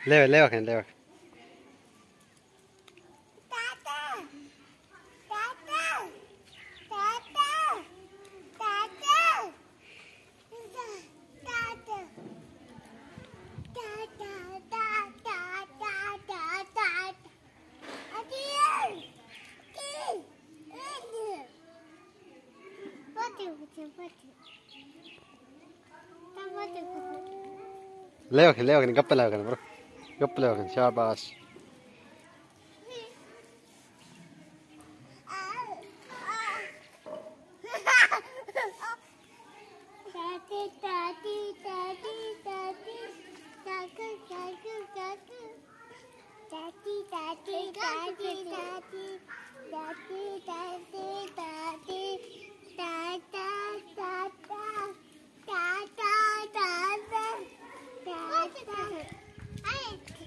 లేవ లేవకండి లేవక లేవకండి లేవకండి గప్ప లేవకండి బ్రో గప్ప లేవకండి షాబాష్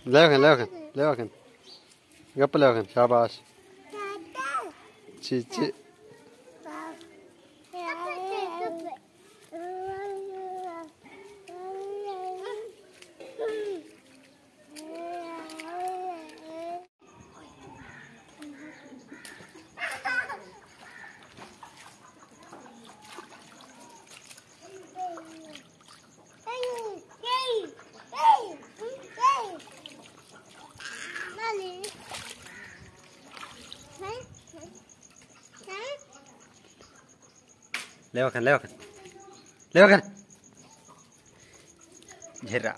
లేవకండి లేవకండి లేవకండి గప్ప లేవకండి షాబాష్ చిచ్చి లేవకండి లేవకండి లేవకండి జర్రా